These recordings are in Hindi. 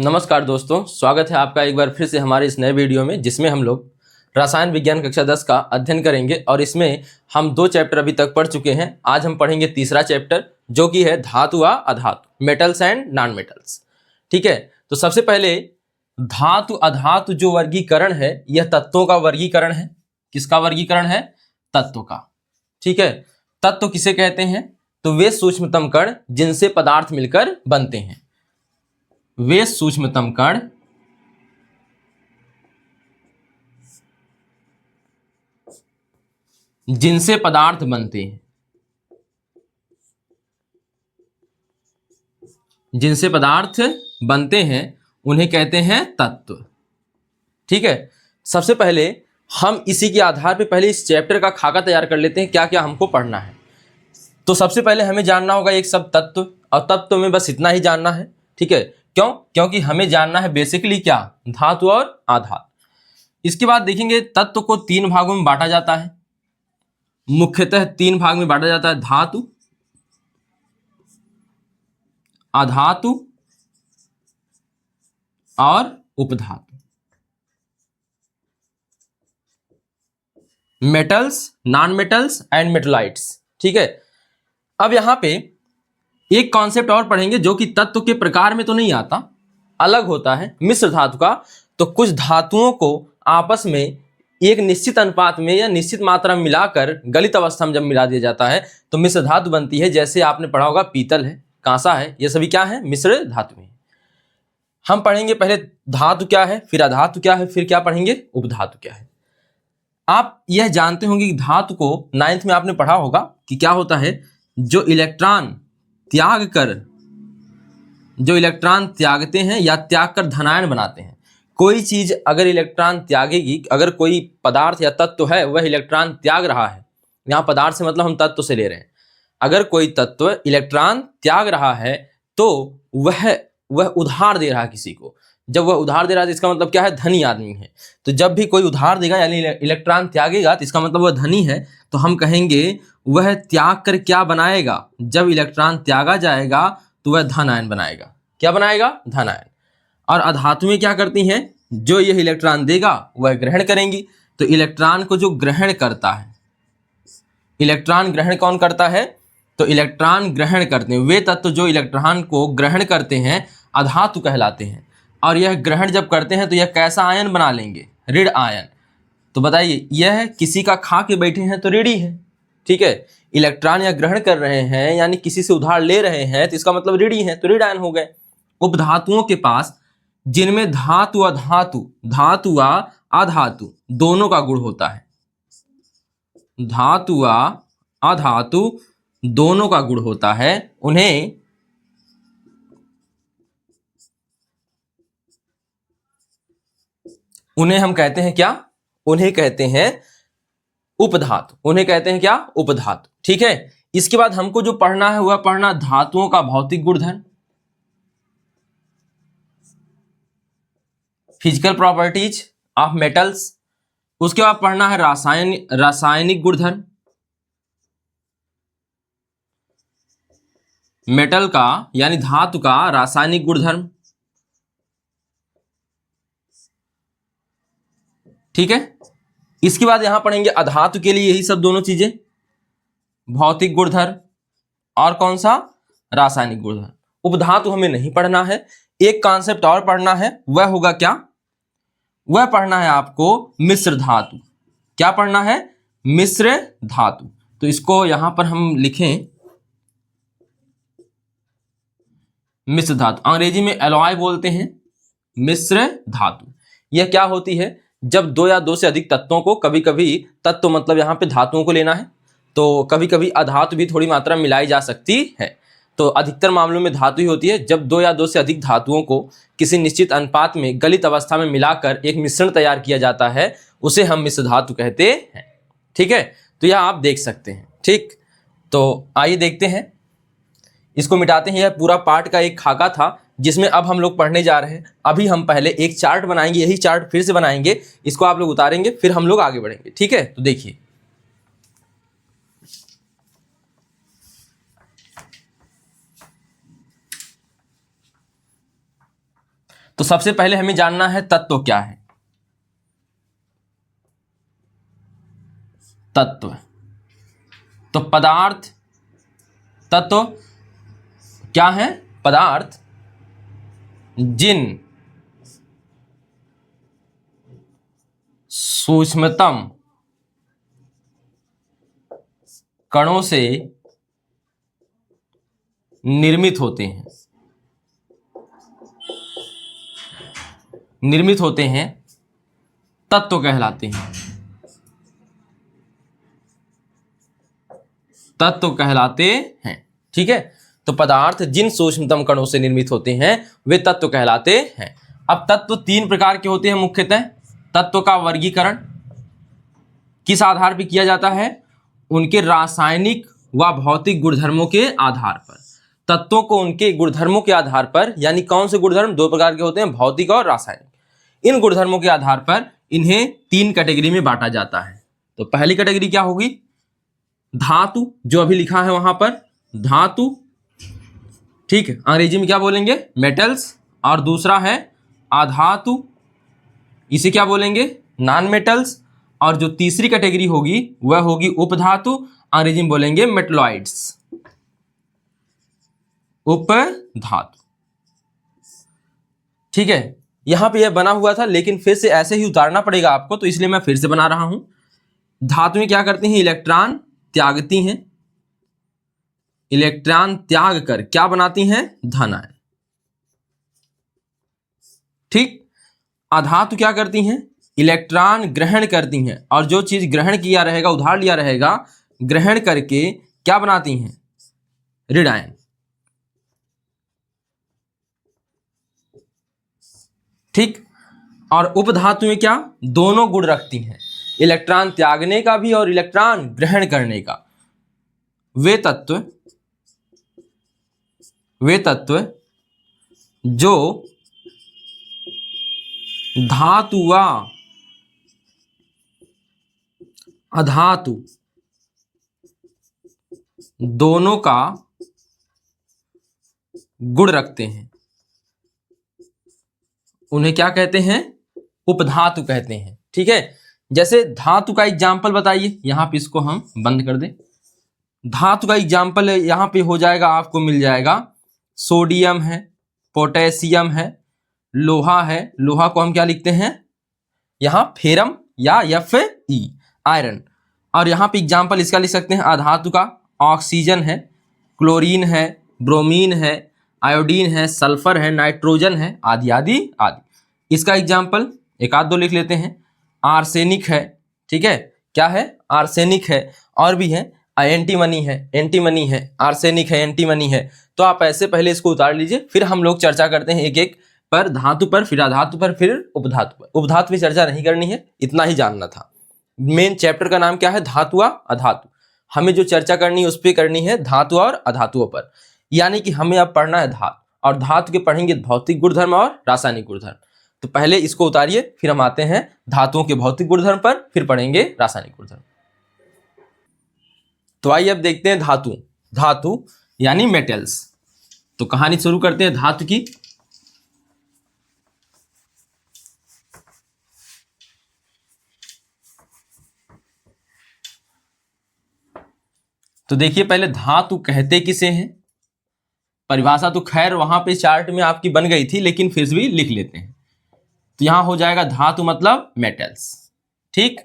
नमस्कार दोस्तों, स्वागत है आपका एक बार फिर से हमारे इस नए वीडियो में, जिसमें हम लोग रसायन विज्ञान कक्षा 10 का अध्ययन करेंगे। और इसमें हम 2 चैप्टर अभी तक पढ़ चुके हैं। आज हम पढ़ेंगे तीसरा चैप्टर, जो कि है धातु व अधातु, मेटल्स एंड नॉन मेटल्स। ठीक है, तो सबसे पहले धातु अधातु जो वर्गीकरण है, यह तत्वों का वर्गीकरण है। किसका वर्गीकरण है? तत्व का। ठीक है, तत्व किसे कहते हैं? तो वे सूक्ष्मतम कण जिनसे पदार्थ मिलकर बनते हैं। वे सूक्ष्मतम कण जिनसे पदार्थ बनते हैं, जिनसे पदार्थ बनते हैं उन्हें कहते हैं तत्व। ठीक है, सबसे पहले हम इसी के आधार पे पहले इस चैप्टर का खाका तैयार कर लेते हैं, क्या क्या हमको पढ़ना है। तो सबसे पहले हमें जानना होगा एक सब तत्व, और तत्व में बस इतना ही जानना है। ठीक है, क्यों? क्योंकि हमें जानना है बेसिकली क्या, धातु और आधातु। इसके बाद देखेंगे तत्व को 3 भागों में बांटा जाता है। मुख्यतः 3 भाग में बांटा जाता है, धातु, अधातु और उपधातु। Metals, non metals and metalloids. ठीक है, अब यहां पे एक कॉन्सेप्ट और पढ़ेंगे जो कि तत्व के प्रकार में तो नहीं आता, अलग होता है, मिश्र धातु का। तो कुछ धातुओं को आपस में एक निश्चित अनुपात में या निश्चित मात्रा में मिलाकर गलित अवस्था में जब मिला दिया जाता है तो मिश्र धातु बनती है। जैसे आपने पढ़ा होगा पीतल है, कांसा है, ये सभी क्या है? मिश्र धातु है। हम पढ़ेंगे पहले धातु क्या है, फिर अधातु क्या है, फिर क्या पढ़ेंगे? उपधातु क्या है। आप यह जानते होंगे कि धातु को 9th में आपने पढ़ा होगा कि क्या होता है, जो इलेक्ट्रॉन त्यागते हैं या त्याग कर धनायन बनाते हैं। कोई चीज अगर इलेक्ट्रॉन त्यागेगी, अगर कोई पदार्थ या तत्व है वह इलेक्ट्रॉन त्याग रहा है, यहाँ पदार्थ से मतलब हम तत्व से ले रहे हैं, अगर कोई तत्व इलेक्ट्रॉन त्याग रहा है तो वह उधार दे रहा है किसी को। जब वह उधार दे रहा है तो इसका मतलब क्या है? धनी आदमी है। तो जब भी कोई उधार देगा यानी इलेक्ट्रॉन त्यागेगा तो इसका मतलब वह धनी है। तो हम कहेंगे वह त्याग कर क्या बनाएगा? जब इलेक्ट्रॉन त्यागा जाएगा तो वह धन आयन बनाएगा। क्या बनाएगा? धन आयन। और अधातु में क्या करती हैं? जो यह इलेक्ट्रॉन देगा वह ग्रहण करेंगी। तो इलेक्ट्रॉन को जो ग्रहण करता है, इलेक्ट्रॉन ग्रहण कौन करता है? तो इलेक्ट्रॉन ग्रहण करते हैं वे तत्व जो इलेक्ट्रॉन को ग्रहण करते हैं, अधातु कहलाते हैं। और यह ग्रहण जब करते हैं तो यह कैसा आयन बना लेंगे? ऋण आयन। तो बताइए, यह किसी का खा के बैठे हैं तो ऋणी है। ठीक है, इलेक्ट्रॉन या ग्रहण कर रहे हैं यानी किसी से उधार ले रहे हैं तो इसका मतलब ऋणी है, तो ऋण आयन हो गए। उपधातुओं के पास जिनमें धातु धातु व अधातु दोनों का गुण होता है, धातु व अधातु दोनों का गुण होता है, उन्हें हम कहते हैं क्या? उन्हें कहते हैं उपधातु। उन्हें कहते हैं क्या? उपधातु। ठीक है, इसके बाद हमको जो पढ़ना है वह पढ़ना धातुओं का भौतिक गुणधर्म, फिजिकल प्रॉपर्टीज ऑफ मेटल्स। उसके बाद पढ़ना है रासायनिक गुणधर्म, मेटल का यानी धातु का रासायनिक गुणधर्म। ठीक है, इसके बाद यहां पढ़ेंगे अधातु के लिए यही सब दोनों चीजें, भौतिक गुणधर्म और कौन सा? रासायनिक गुणधर्म। उपधातु हमें नहीं पढ़ना है। एक कॉन्सेप्ट और पढ़ना है, वह होगा क्या? वह पढ़ना है आपको मिश्र धातु। क्या पढ़ना है? मिश्र धातु। तो इसको यहां पर हम लिखें मिश्र धातु, अंग्रेजी में एलॉय बोलते हैं। मिश्र धातु यह क्या होती है? जब 2 या 2 से अधिक तत्वों को, कभी कभी तत्व मतलब यहाँ पे धातुओं को लेना है, तो कभी कभी अधातु भी थोड़ी मात्रा में मिलाई जा सकती है। तो अधिकतर मामलों में धातु ही होती है। जब 2 या 2 से अधिक धातुओं को किसी निश्चित अनुपात में गलित अवस्था में मिलाकर एक मिश्रण तैयार किया जाता है, उसे हम मिश्र धातु कहते हैं। ठीक है, तो यह आप देख सकते हैं। ठीक, तो आइए देखते हैं, इसको मिटाते हैं। यह पूरा पार्ट का एक खाका था जिसमें अब हम लोग पढ़ने जा रहे हैं। अभी हम पहले एक चार्ट बनाएंगे, यही चार्ट फिर से बनाएंगे, इसको आप लोग उतारेंगे, फिर हम लोग आगे बढ़ेंगे। ठीक है, तो देखिए, तो सबसे पहले हमें जानना है तत्व क्या है। तत्व, तो पदार्थ, तत्व क्या है? पदार्थ जिन सूक्ष्मतम कणों से निर्मित होते हैं, तत्व कहलाते हैं, तत्व कहलाते हैं। ठीक है, तो पदार्थ जिन सूक्ष्मतम कणों से निर्मित होते हैं वे तत्व कहलाते हैं। अब तत्व तीन प्रकार के होते हैं मुख्यतः। तत्व का वर्गीकरण किस आधार पर किया जाता है? उनके रासायनिक व भौतिक गुणधर्मों के आधार पर। तत्वों को उनके गुणधर्मों के आधार पर, यानी कौन से गुणधर्म? दो प्रकार के होते हैं, भौतिक और रासायनिक। इन गुणधर्मों के आधार पर इन्हें तीन कैटेगरी में बांटा जाता है। तो पहली कैटेगरी क्या होगी? धातु, जो अभी लिखा है वहां पर, धातु। ठीक है, अंग्रेजी में क्या बोलेंगे? मेटल्स। और दूसरा है अधातु, इसे क्या बोलेंगे? Non metals. और जो तीसरी कैटेगरी होगी वह होगी उपधातु, अंग्रेजी में बोलेंगे मेटलॉइड्स, उपधातु। ठीक है, यहां पे यह बना हुआ था लेकिन फिर से ऐसे ही उतारना पड़ेगा आपको, तो इसलिए मैं फिर से बना रहा हूं। धातुएं क्या करती हैं? इलेक्ट्रॉन त्यागती हैं, इलेक्ट्रॉन त्याग कर क्या बनाती हैं? धन आयन। ठीक, अधातु क्या करती हैं? इलेक्ट्रॉन ग्रहण करती हैं, और जो चीज ग्रहण किया रहेगा, उधार लिया रहेगा, ग्रहण करके क्या बनाती हैं? ऋण आयन। ठीक, और उपधातुएं क्या? दोनों गुण रखती हैं, इलेक्ट्रॉन त्यागने का भी और इलेक्ट्रॉन ग्रहण करने का। वे तत्व जो धातु व अधातु दोनों का गुण रखते हैं, उन्हें क्या कहते हैं? उपधातु कहते हैं। ठीक है, जैसे धातु का एग्जाम्पल बताइए, यहां पे इसको हम बंद कर दें। धातु का एग्जाम्पल यहां पे हो जाएगा, आपको मिल जाएगा सोडियम है, पोटेशियम है, लोहा है। लोहा को हम क्या लिखते हैं? यहां फेरम या Fe, आयरन। और यहां पे एग्जाम्पल इसका लिख सकते हैं अधातु का, ऑक्सीजन है, क्लोरीन है, ब्रोमीन है, आयोडीन है, सल्फर है, नाइट्रोजन है, आदि आदि आदि। इसका एग्जाम्पल एक आध दो लिख लेते हैं। आर्सेनिक है, ठीक है, क्या है? आर्सेनिक है। और भी है, एंटीमनी है, आर्सेनिक है, एंटीमनी है। तो आप ऐसे पहले इसको उतार लीजिए, फिर हम लोग चर्चा करते हैं एक एक पर, धातु पर, फिर अधातु पर, फिर उपधातु पर। उपधातु में चर्चा नहीं करनी है, इतना ही जानना था। मेन चैप्टर का नाम क्या है? धातु व अधातु। हमें जो चर्चा करनी है उस पर करनी है धातु और अधातुओं पर, यानी कि हमें अब पढ़ना है धातु, और धातु के पढ़ेंगे भौतिक गुणधर्म और रासायनिक गुणधर्म। तो पहले इसको उतारिए, फिर हम आते हैं धातुओं के भौतिक गुणधर्म पर, फिर पढ़ेंगे रासायनिक गुणधर्म। तो आइए अब देखते हैं धातु। धातु यानी मेटल्स। तो कहानी शुरू करते हैं धातु की। तो देखिए, पहले धातु कहते किसे हैं? परिभाषा तो खैर वहां पे चार्ट में आपकी बन गई थी, लेकिन फिर भी लिख लेते हैं। तो यहां हो जाएगा धातु मतलब मेटल्स। ठीक,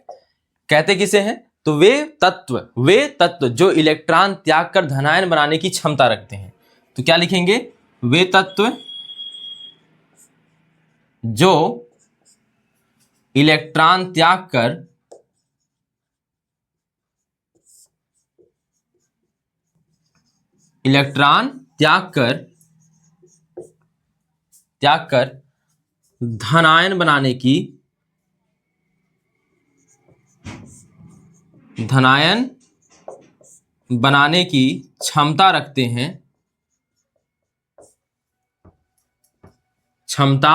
कहते किसे हैं? तो वे तत्व जो इलेक्ट्रॉन त्याग कर धनायन बनाने की क्षमता रखते हैं। तो क्या लिखेंगे? वे तत्व जो इलेक्ट्रॉन त्याग कर धनायन बनाने की क्षमता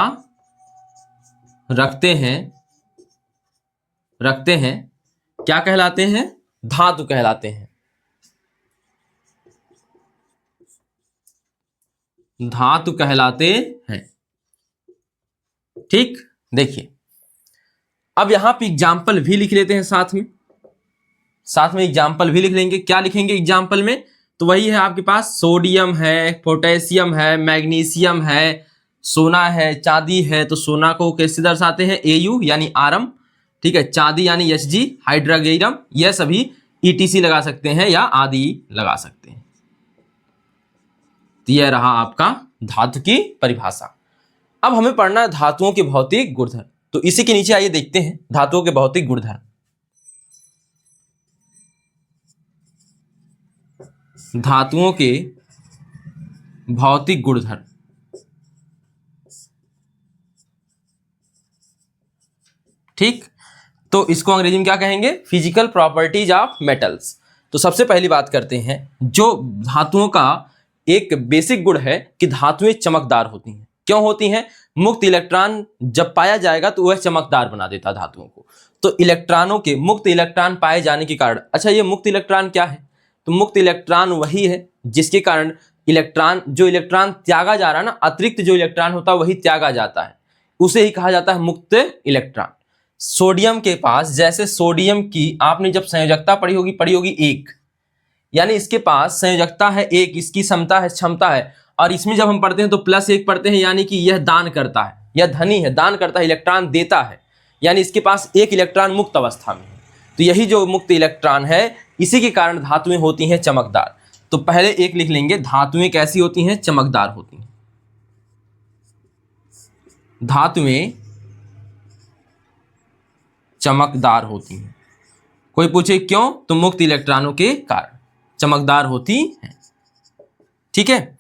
रखते हैं, क्या कहलाते हैं? धातु कहलाते हैं। धातु कहलाते हैं। ठीक, देखिए अब यहां पे एग्जाम्पल भी लिख लेते हैं, साथ में एग्जाम्पल भी लिख लेंगे। क्या लिखेंगे एग्जाम्पल में? तो वही है आपके पास सोडियम है, पोटेशियम है, मैग्नीशियम है, सोना है, चांदी है। तो सोना को कैसे दर्शाते हैं? Au यानी आरम, ठीक है। चांदी यानी Hg हाइड्रागेरम, यह सभी ETC लगा सकते हैं या आदि लगा सकते हैं। तो यह रहा आपका धातु की परिभाषा। अब हमें पढ़ना है धातुओं के भौतिक गुणधर्म। तो इसी के नीचे आइए देखते हैं धातुओं के भौतिक गुणधर्म। धातुओं के भौतिक गुणधर्म, ठीक। तो इसको अंग्रेजी में क्या कहेंगे? Physical properties of metals. तो सबसे पहली बात करते हैं, जो धातुओं का एक बेसिक गुण है कि धातुएं चमकदार होती हैं। क्यों होती हैं? मुक्त इलेक्ट्रॉन जब पाया जाएगा तो वह चमकदार बना देता है धातुओं को। तो इलेक्ट्रॉनों के मुक्त इलेक्ट्रॉन पाए जाने के कारण, अच्छा ये मुक्त इलेक्ट्रॉन क्या है? तो मुक्त इलेक्ट्रॉन वही है जिसके कारण इलेक्ट्रॉन त्यागा जा रहा है ना, अतिरिक्त जो इलेक्ट्रॉन होता है वही त्यागा जाता है, उसे ही कहा जाता है मुक्त इलेक्ट्रॉन। सोडियम के पास, जैसे सोडियम की आपने जब संयोजकता पढ़ी होगी 1, यानी इसके पास संयोजकता है 1, इसकी क्षमता है। और इसमें जब हम पढ़ते हैं तो +1 पढ़ते हैं, यानी कि यह दान करता है, यह धनी है, दान करता है, इलेक्ट्रॉन देता है, यानी इसके पास 1 इलेक्ट्रॉन मुक्त अवस्था में है। तो यही जो मुक्त इलेक्ट्रॉन है, इसी के कारण धातुएं होती हैं चमकदार। तो पहले एक लिख लेंगे, धातुएं कैसी होती हैं? चमकदार होती हैं। धातुएं चमकदार होती हैं। कोई पूछे क्यों? तो मुक्त इलेक्ट्रॉनों के कारण चमकदार होती हैं, ठीक है।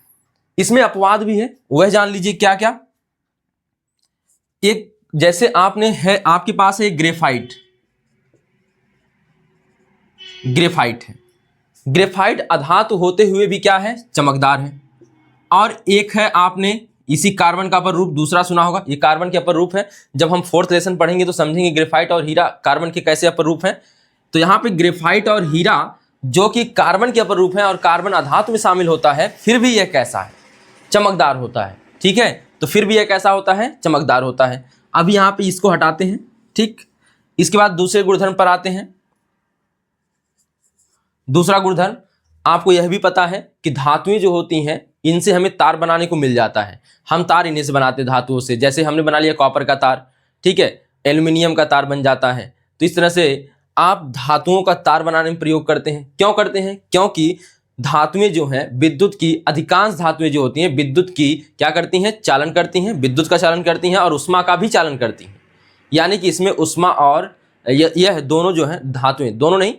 इसमें अपवाद भी है, वह जान लीजिए क्या क्या। एक जैसे आपके पास है ग्रेफाइट है। ग्रेफाइट अधातु होते हुए भी क्या है? चमकदार है। और एक है, आपने इसी कार्बन का अपर रूप दूसरा सुना होगा, ये कार्बन के अपर रूप है। जब हम 4th लेसन पढ़ेंगे तो समझेंगे ग्रेफाइट और हीरा कार्बन के कैसे अपर रूप हैं। तो यहाँ पे ग्रेफाइट और हीरा जो कि कार्बन के अपर रूप है और कार्बन अधातु में शामिल होता है, फिर भी यह कैसा है? चमकदार होता है, ठीक है। तो फिर भी यह कैसा होता है? चमकदार होता है। अब यहाँ पे इसको हटाते हैं, ठीक। इसके बाद दूसरे गुणधर्म पर आते हैं। दूसरा गुणधर्म आपको यह भी पता है कि धातुएं जो होती हैं, इनसे हमें तार बनाने को मिल जाता है। हम तार इन्हीं से बनाते हैं धातुओं से। जैसे हमने बना लिया कॉपर का तार, ठीक है, एल्युमिनियम का तार बन जाता है। तो इस तरह से आप धातुओं का तार बनाने में प्रयोग करते हैं। क्यों करते हैं? क्योंकि धातुएं जो हैं, विद्युत की अधिकांश धातुएं जो होती हैं, विद्युत की क्या करती हैं? चालन करती हैं, विद्युत का चालन करती हैं और उष्मा का भी चालन करती हैं। यानी कि इसमें उष्मा और यह दोनों जो है धातुएं, दोनों नहीं,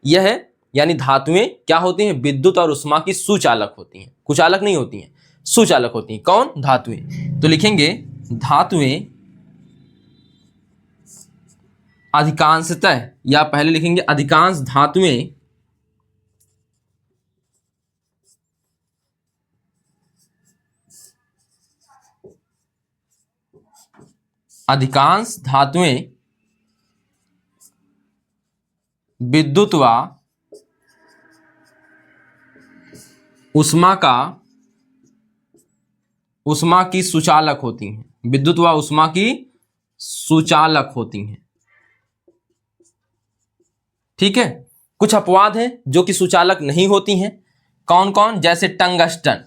यह है यानी धातुएं क्या होती हैं? विद्युत और उष्मा की सुचालक होती हैं, कुचालक नहीं होती हैं, सुचालक होती हैं। कौन? धातुएं। तो लिखेंगे धातुएं अधिकांशतः, या पहले लिखेंगे अधिकांश धातुएं विद्युत व उष्मा की सुचालक होती हैं। विद्युत व उष्मा की सुचालक होती हैं, ठीक है। कुछ अपवाद हैं जो कि सुचालक नहीं होती हैं। कौन कौन? जैसे टंगस्टन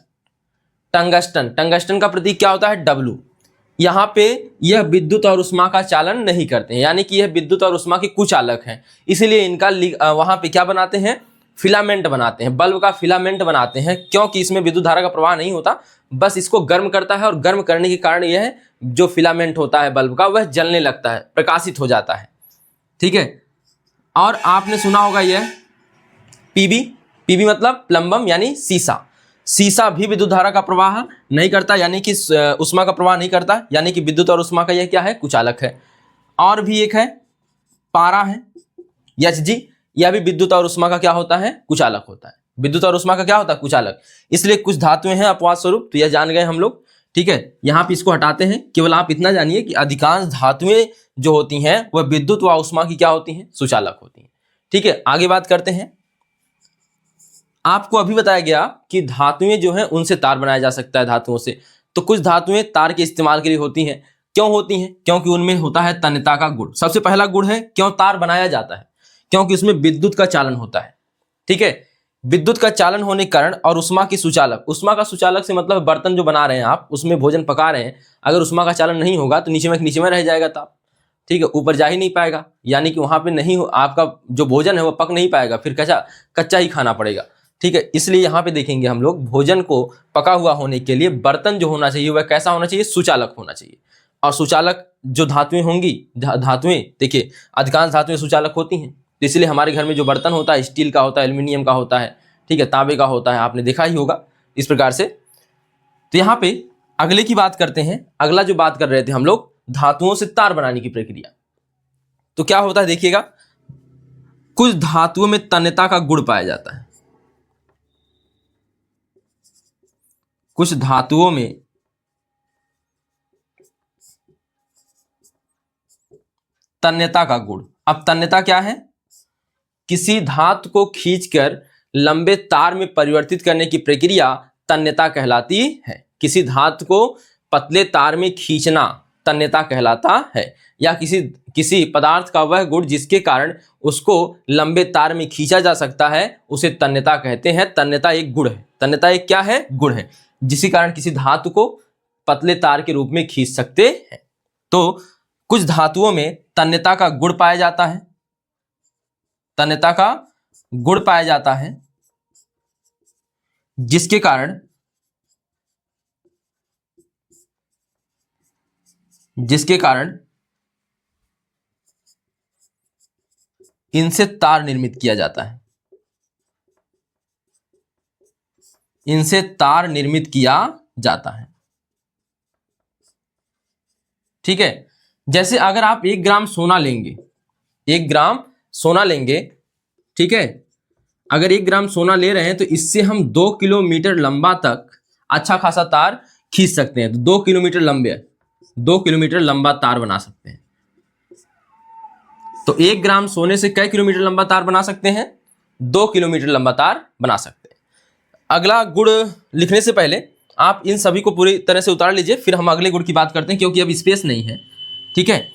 का प्रतीक क्या होता है? W। यहाँ पे यह विद्युत और उष्मा का चालन नहीं करते हैं, यानी कि यह विद्युत और उष्मा के कुचालक हैं। इसीलिए इनका वहाँ पे क्या बनाते हैं? फिलामेंट बनाते हैं, बल्ब का फिलामेंट बनाते हैं। क्योंकि इसमें विद्युत धारा का प्रवाह नहीं होता, बस इसको गर्म करता है और गर्म करने के कारण यह जो फिलामेंट होता है बल्ब का, वह जलने लगता है, प्रकाशित हो जाता है, ठीक है। और आपने सुना होगा यह पीबी मतलब प्लम्बम यानी शीशा भी विद्युत धारा का प्रवाह नहीं करता, यानी कि उष्मा का प्रवाह नहीं करता, यानी कि विद्युत और उष्मा का यह क्या है? कुचालक है। और भी एक है पारा है, Hg, यह भी विद्युत और उष्मा का क्या होता है? कुचालक होता है। विद्युत और उष्मा का क्या होता है? कुचालक। इसलिए कुछ धातुएं हैं अपवाद स्वरूप, तो यह जान गए हम लोग, ठीक है। यहाँ पे इसको हटाते हैं। केवल आप इतना जानिए कि अधिकांश धातुएं जो होती हैं वह विद्युत व उष्मा की क्या होती हैं? सुचालक होती हैं, ठीक है। आगे बात करते हैं। आपको अभी बताया गया कि धातुएं जो हैं उनसे तार बनाया जा सकता है धातुओं से। तो कुछ धातुएं तार के इस्तेमाल के लिए होती हैं, क्यों होती हैं? क्योंकि उनमें होता है तन्यता का गुण। सबसे पहला गुण है क्यों तार बनाया जाता है? क्योंकि उसमें विद्युत का चालन होता है। ठीक है, विद्युत का चालन होने के कारण और उष्मा की सुचालक, उष्मा का सुचालक से मतलब बर्तन जो बना रहे हैं आप, उसमें भोजन पका रहे हैं, अगर उष्मा का चालन नहीं होगा तो नीचे में रह जाएगा ताप। ठीक है, ऊपर जा ही नहीं पाएगा, यानी कि वहां पे नहीं आपका जो भोजन है वो पक नहीं पाएगा, फिर कच्चा ही खाना पड़ेगा। ठीक है, इसलिए यहाँ पे देखेंगे हम लोग भोजन को पका हुआ होने के लिए बर्तन जो होना चाहिए वह कैसा होना चाहिए? सुचालक होना चाहिए। और सुचालक जो धातुएं होंगी, धातुएं देखिए अधिकांश धातुएं सुचालक होती हैं, तो इसलिए हमारे घर में जो बर्तन होता है स्टील का होता है, एल्यूमिनियम का होता है, ठीक है, तांबे का होता है, आपने देखा ही होगा इस प्रकार से। तो यहाँ पे अगले की बात करते हैं। अगला जो बात कर रहे थे हम लोग, धातुओं से तार बनाने की प्रक्रिया। तो क्या होता है देखिएगा, कुछ धातुओं में तन्यता का गुण पाया जाता है। कुछ धातुओं में तन्यता का गुण। अब तन्यता क्या है? किसी धातु को खींचकर लंबे तार में परिवर्तित करने की प्रक्रिया तन्यता कहलाती है। किसी धातु को पतले तार में खींचना तन्यता कहलाता है, या किसी पदार्थ का वह गुण जिसके कारण उसको लंबे तार में खींचा जा सकता है उसे तन्यता कहते हैं। तन्यता एक गुण है। तन्यता एक क्या है? गुण है, जिसके कारण किसी धातु को पतले तार के रूप में खींच सकते हैं। तो कुछ धातुओं में तन्यता का गुण पाया जाता है, तन्यता का गुण पाया जाता है, जिसके कारण इनसे तार निर्मित किया जाता है, इनसे तार निर्मित किया जाता है। ठीक है, जैसे अगर आप 1 ग्राम सोना लेंगे, 1 ग्राम सोना लेंगे, ठीक है, अगर 1 ग्राम सोना ले रहे हैं तो इससे हम 2 किलोमीटर लंबा तक अच्छा खासा तार खींच सकते हैं। तो 2 किलोमीटर लंबे, 2 किलोमीटर लंबा तार बना सकते हैं। तो 1 ग्राम सोने से कै किलोमीटर लंबा तार बना सकते हैं? 2 किलोमीटर लंबा तार बना सकते हैं। अगला गुण लिखने से पहले आप इन सभी को पूरी तरह से उतार लीजिए, फिर हम अगले गुण की बात करते हैं, क्योंकि अब स्पेस नहीं है। ठीक है,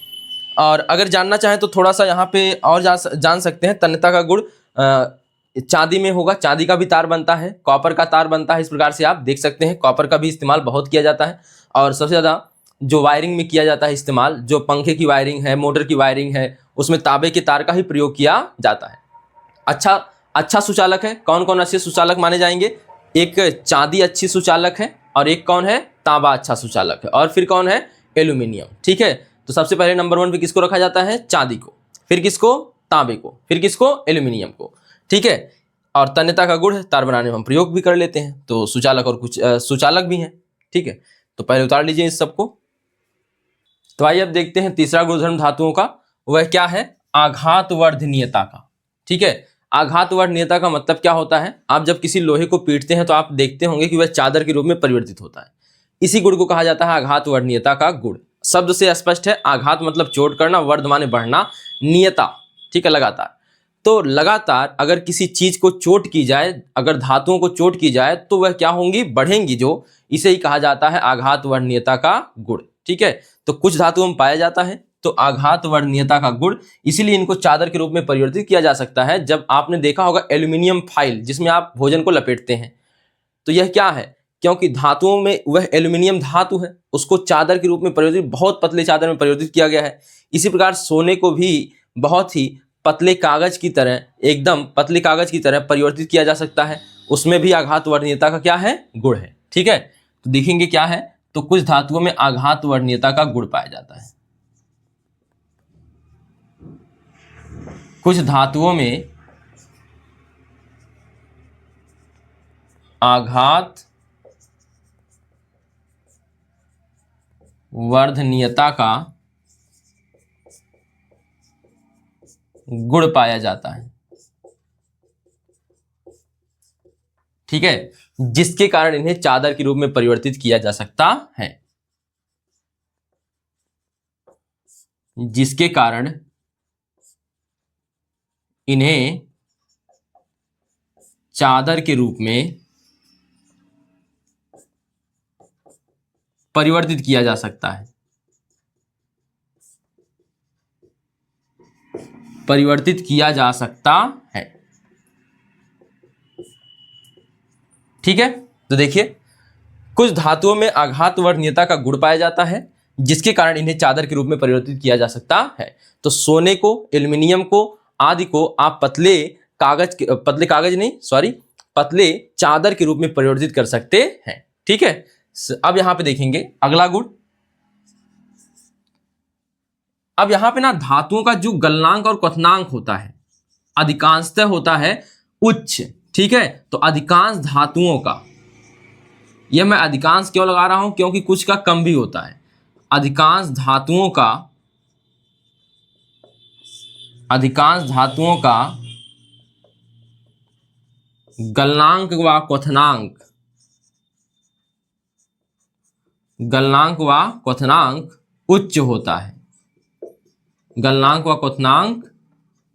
और अगर जानना चाहें तो थोड़ा सा यहाँ पे और जान सकते हैं। तन्यता का गुण चांदी में होगा, चांदी का भी तार बनता है, कॉपर का तार बनता है। इस प्रकार से आप देख सकते हैं कॉपर का भी इस्तेमाल बहुत किया जाता है। और सबसे ज़्यादा जो वायरिंग में किया जाता है इस्तेमाल, जो पंखे की वायरिंग है, मोटर की वायरिंग है, उसमें तांबे के तार का ही प्रयोग किया जाता है। अच्छा सुचालक है। कौन कौन अच्छे सुचालक माने जाएंगे? एक चांदी अच्छी सुचालक है, और एक कौन है? तांबा अच्छा सुचालक है, और फिर कौन है? एल्यूमिनियम। ठीक है, तो सबसे पहले नंबर 1 पे किसको रखा जाता है? चांदी को, फिर किसको? तांबे को, फिर किसको? एल्यूमिनियम को। ठीक है, और तन्यता का गुण है, तार बनाने में हम प्रयोग भी कर लेते हैं, तो सुचालक और कुछ सुचालक भी हैं। ठीक है, तो पहले उतार लीजिए इस सबको। तो आइए अब देखते हैं तीसरा गुणधर्म धातुओं का, वह क्या है? आघातवर्धनीयता का। ठीक है, आघातवर्धनीयता का मतलब क्या होता है? आप जब किसी लोहे को पीटते हैं तो आप देखते होंगे कि वह चादर के रूप में परिवर्तित होता है। इसी गुण को कहा जाता है आघातवर्धनीयता का गुण। शब्द से स्पष्ट है, आघात मतलब चोट करना, वर्ध माने बढ़ना, नियता ठीक है लगातार। तो लगातार अगर किसी चीज को चोट की जाए, अगर धातुओं को चोट की जाए तो वह क्या होंगी? बढ़ेंगी, जो इसे ही कहा जाता है आघातवर्धनीयता का गुण। ठीक है, तो कुछ धातुओं में पाया जाता है तो आघातवर्धनीयता का गुण, इसीलिए इनको चादर के रूप में परिवर्तित किया जा सकता है। जब आपने देखा होगा एल्यूमिनियम फाइल जिसमें आप भोजन को लपेटते हैं, तो यह क्या है? क्योंकि धातुओं में वह एल्यूमिनियम धातु है, उसको चादर के रूप में परिवर्तित, बहुत पतले चादर में परिवर्तित किया गया है। इसी प्रकार सोने को भी बहुत ही पतले कागज की तरह, एकदम पतले कागज की तरह परिवर्तित किया जा सकता है। उसमें भी आघातवर्धनीयता का क्या है? गुण है। ठीक है, तो देखेंगे क्या है, तो कुछ धातुओं में आघातवर्धनीयता का गुण पाया जाता है। कुछ धातुओं में आघात वर्धनीयता का गुण पाया जाता है। ठीक है, जिसके कारण इन्हें चादर के रूप में परिवर्तित किया जा सकता है, जिसके कारण इन्हें चादर के रूप में परिवर्तित किया जा सकता है। परिवर्तित किया जा सकता है। ठीक है, तो देखिए कुछ धातुओं में आघात वर्णनीयता का गुण पाया जाता है जिसके कारण इन्हें चादर के रूप में परिवर्तित किया जा सकता है। तो सोने को, एल्युमिनियम को आदि को आप पतले चादर के रूप में परिवर्तित कर सकते हैं। ठीक है, अब यहां पे देखेंगे अगला गुण। अब यहां पे ना धातुओं का जो गलनांक और क्वथनांक होता है अधिकांशतः होता है उच्च। ठीक है, तो अधिकांश धातुओं का, यह मैं अधिकांश क्यों लगा रहा हूं, क्योंकि कुछ का कम भी होता है। अधिकांश धातुओं का गलनांक व क्वथनांक उच्च होता है। गलनांक व क्वथनांक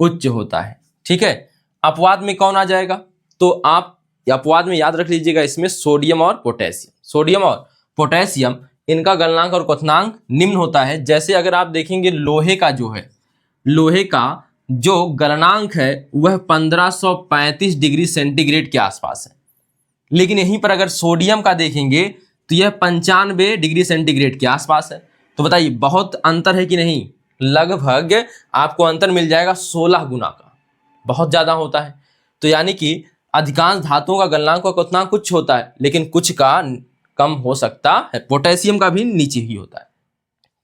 उच्च होता है। ठीक है, अपवाद में कौन आ जाएगा, तो आप अपवाद में याद रख लीजिएगा, इसमें सोडियम और पोटेशियम इनका गलनांक और क्वथनांक निम्न होता है। जैसे अगर आप देखेंगे लोहे का जो गलनांक है वह 1535 डिग्री सेंटीग्रेड के आसपास है, लेकिन यहीं पर अगर सोडियम का देखेंगे तो यह 95 डिग्री सेंटीग्रेड के आसपास है। तो बताइए बहुत अंतर है कि नहीं, लगभग आपको अंतर मिल जाएगा 16 गुना का, बहुत ज्यादा होता है। तो यानी कि अधिकांश धातुओं का गलनांक और क्वथनांक कुछ होता है, लेकिन कुछ का कम हो सकता है। पोटेशियम का भी नीचे ही होता है।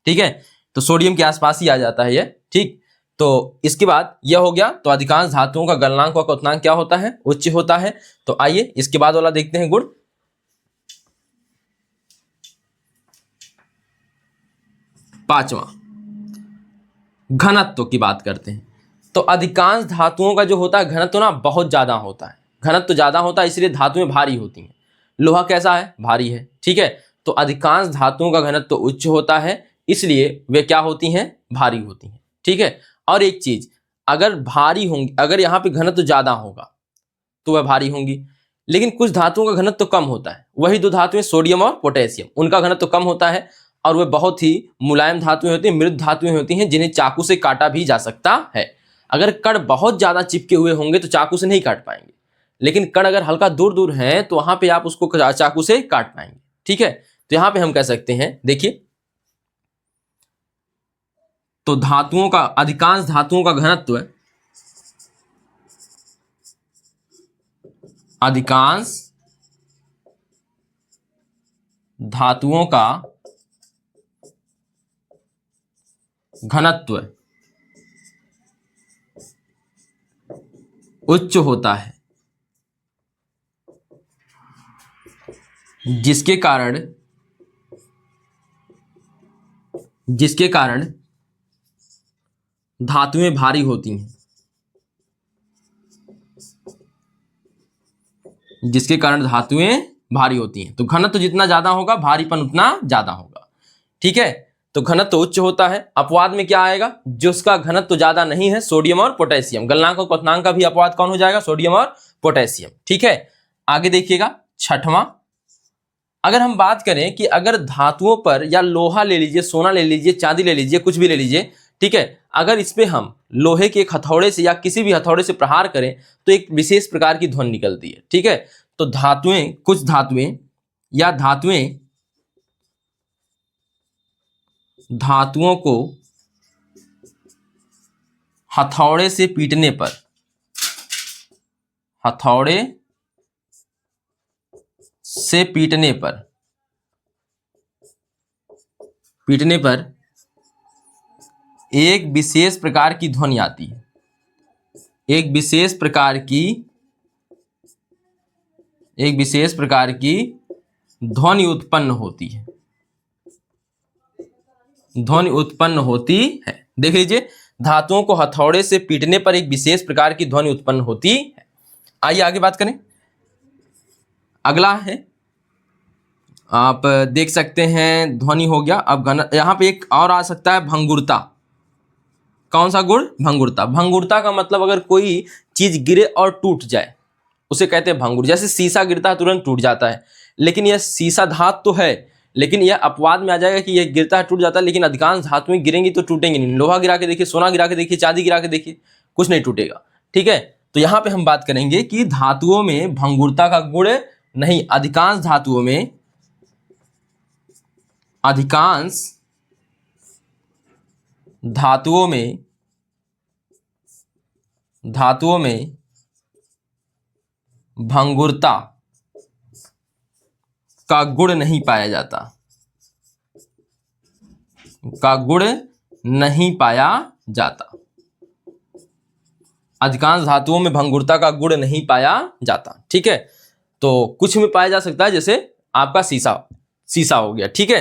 ठीक है, तो सोडियम के आसपास ही आ जाता है ये। ठीक, तो इसके बाद यह हो गया, तो अधिकांश धातुओं का गलनांक और क्वथनांक क्या होता है, उच्च होता है। तो आइए इसके बाद वाला देखते हैं गुण। पांचवा, घनत्व की बात करते हैं। तो अधिकांश धातुओं का जो होता है घनत्व ना बहुत ज्यादा होता है। घनत्व ज्यादा होता है इसलिए धातुएं भारी होती हैं। लोहा कैसा है, भारी है। ठीक है, तो अधिकांश धातुओं का घनत्व उच्च होता है इसलिए वे क्या होती हैं, भारी होती हैं। ठीक है, और एक चीज, अगर भारी होंगी, अगर यहाँ पे घनत्व ज्यादा होगा तो वह भारी होंगी, लेकिन कुछ धातुओं का घनत्व कम होता है। वही दो धातुएं सोडियम और पोटेशियम, उनका घनत्व कम होता है और वे बहुत ही मुलायम धातुएं होती हैं, मृद धातुएं होती हैं जिन्हें चाकू से काटा भी जा सकता है। अगर कण बहुत ज्यादा चिपके हुए होंगे तो चाकू से नहीं काट पाएंगे, लेकिन कण अगर हल्का दूर दूर है तो वहां पे आप उसको चाकू से काट पाएंगे। ठीक है, तो यहां पे हम कह सकते हैं, देखिए तो अधिकांश धातुओं का घनत्व, अधिकांश धातुओं का घनत्व उच्च होता है जिसके कारण धातुएं भारी होती हैं। जिसके कारण धातुएं भारी होती हैं, तो घनत्व जितना ज्यादा होगा भारीपन उतना ज्यादा होगा। ठीक है, तो घनत्व उच्च होता है। अपवाद में क्या आएगा, जिसका घनत्व ज्यादा नहीं है, सोडियम और पोटेशियम। गलनांक और क्वथनांक का भी अपवाद कौन हो जाएगा, सोडियम और पोटेशियम। ठीक है, आगे देखिएगा छठवां। अगर हम बात करें कि अगर धातुओं पर, या लोहा ले लीजिए, सोना ले लीजिए, चांदी ले लीजिए, कुछ भी ले लीजिए, ठीक है, अगर इस पे हम लोहे के एक हथौड़े से या किसी भी हथौड़े से प्रहार करें तो एक विशेष प्रकार की ध्वनि निकलती है। ठीक है, तो कुछ धातुओं को हथौड़े से पीटने पर एक विशेष प्रकार की ध्वनि आती है। एक विशेष प्रकार की ध्वनि उत्पन्न होती है। देख लीजिए, धातुओं को हथौड़े से पीटने पर एक विशेष प्रकार की ध्वनि उत्पन्न होती है। आइए आगे बात करें। अगला है, आप देख सकते हैं ध्वनि हो गया। अब यहां पे एक और आ सकता है, भंगुरता। कौन सा गुण, भंगुरता। भंगुरता का मतलब अगर कोई चीज गिरे और टूट जाए उसे कहते हैं भंगुर। जैसे शीशा गिरता है तुरंत टूट जाता है, लेकिन यह शीशा धातु तो है लेकिन यह अपवाद में आ जाएगा कि यह गिरता है टूट जाता है, लेकिन अधिकांश धातुएं गिरेंगी तो टूटेंगी नहीं। लोहा गिरा के देखिए, सोना गिरा के देखिए, चांदी गिरा के देखिए, कुछ नहीं टूटेगा। ठीक है, तो यहां पे हम बात करेंगे कि धातुओं में भंगुरता का गुण नहीं, अधिकांश धातुओं में भंगुरता का गुण नहीं पाया जाता, अधिकांश धातुओं में भंगुरता का गुण नहीं पाया जाता। ठीक है, तो कुछ में पाया जा सकता है, जैसे आपका शीशा हो गया। ठीक है,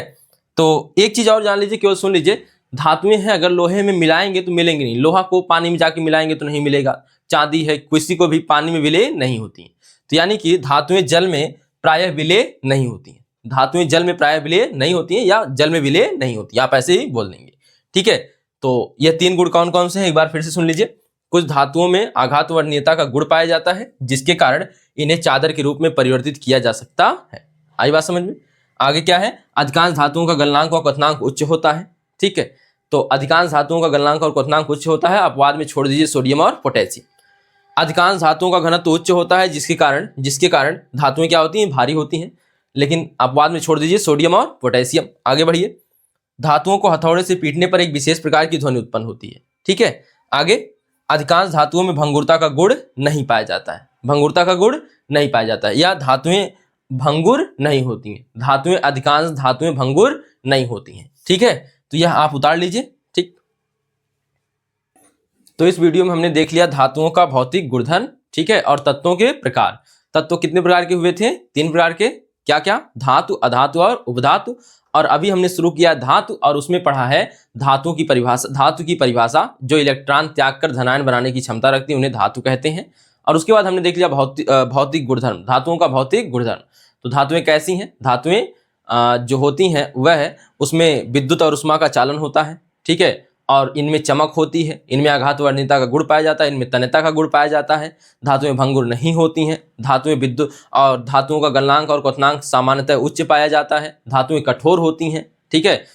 तो एक चीज और जान लीजिए, केवल सुन लीजिए, धातुएं हैं अगर लोहे में मिलाएंगे तो मिलेंगे नहीं, लोहा को पानी में जाके मिलाएंगे तो नहीं मिलेगा, चांदी है किसी को भी पानी में विलय नहीं होती है। तो यानी कि धातुएं जल में प्रायः विलय नहीं होती हैं, धातुएं जल में प्रायः विलय नहीं होती हैं या जल में विलय नहीं होती, आप ऐसे ही बोल देंगे। ठीक है, तो यह 3 गुण कौन कौन से हैं एक बार फिर से सुन लीजिए। कुछ धातुओं में आघात वर्णीयता का गुण पाया जाता है, जिसके कारण इन्हें चादर के रूप में परिवर्तित किया जा सकता है। आई बात समझ में? आगे क्या है, अधिकांश धातुओं का गलनांक और क्वथनांक उच्च होता है। ठीक है, तो अधिकांश धातुओं का गलनांक और क्वथनांक उच्च होता है, अपवाद में छोड़ दीजिए सोडियम और पोटेशियम। अधिकांश धातुओं का घनत्व उच्च होता है, जिसके कारण धातुएं क्या होती हैं, भारी होती हैं, लेकिन अपवाद में छोड़ दीजिए सोडियम और पोटेशियम। आगे बढ़िए, धातुओं को हथौड़े से पीटने पर एक विशेष प्रकार की ध्वनि उत्पन्न होती है। ठीक है, आगे, अधिकांश धातुओं में भंगुरता का गुण नहीं पाया जाता है, भंगुरता का गुण नहीं पाया जाता है, या धातुएं भंगुर नहीं होती हैं, अधिकांश धातुएं भंगुर नहीं होती हैं। ठीक है, तो यह आप उतार लीजिए। ठीक, तो इस वीडियो में हमने देख लिया धातुओं का भौतिक गुणधर्म। ठीक है, और तत्वों के प्रकार। तत्व कितने प्रकार के हुए थे? 3 प्रकार के। क्या क्या? धातु, अधातु और उपधातु। और अभी हमने शुरू किया धातु, और उसमें पढ़ा है धातु की परिभाषा, जो इलेक्ट्रॉन त्याग कर धनायन बनाने की क्षमता रखती है उन्हें धातु कहते हैं। और उसके बाद हमने देख लिया भौतिक गुणधर्म, धातुओं का भौतिक गुणधर्म। तो धातुएं कैसी हैं? धातुएं जो होती हैं वह उसमें विद्युत और उष्मा का चालन होता है। ठीक है, और इनमें चमक होती है, इनमें आघात वर्णीयता का गुण पाया जाता है, इनमें तन्यता का गुण पाया जाता है। धातुएं भंगुर नहीं होती हैं, धातुएं विद्युत और धातुओं का गलनांक और क्वथनांक सामान्यतः उच्च पाया जाता है। धातुएं कठोर होती हैं। ठीक है,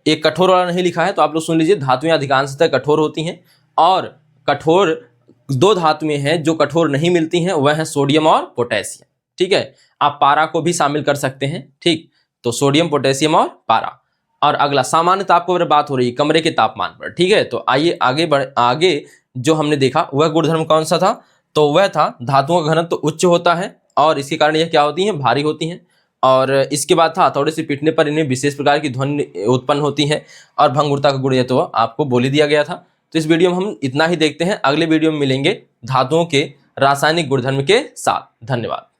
एक कठोर वाला नहीं लिखा है तो आप लोग सुन लीजिए, धातुएं अधिकांशतः कठोर होती हैं। और कठोर 2 धातुएं हैं जो कठोर नहीं मिलती हैं, वह है सोडियम और पोटेशियम। ठीक है, आप पारा को भी शामिल कर सकते हैं। ठीक, तो सोडियम, पोटेशियम और पारा। और अगला, सामान्य ताप पर बात हो रही है, कमरे के तापमान पर। ठीक है, तो आइए आगे जो हमने देखा वह गुणधर्म कौन सा था? तो वह था धातुओं का घनत्व उच्च होता है, और इसके कारण यह क्या होती हैं, भारी होती हैं। और इसके बाद था हथौड़े से पीटने पर इन्हें विशेष प्रकार की ध्वनि उत्पन्न होती है, और भंगुरता का गुण, यह तो आपको बोल ही दिया गया था। तो इस वीडियो में हम इतना ही देखते हैं, अगले वीडियो में मिलेंगे धातुओं के रासायनिक गुणधर्म के साथ। धन्यवाद।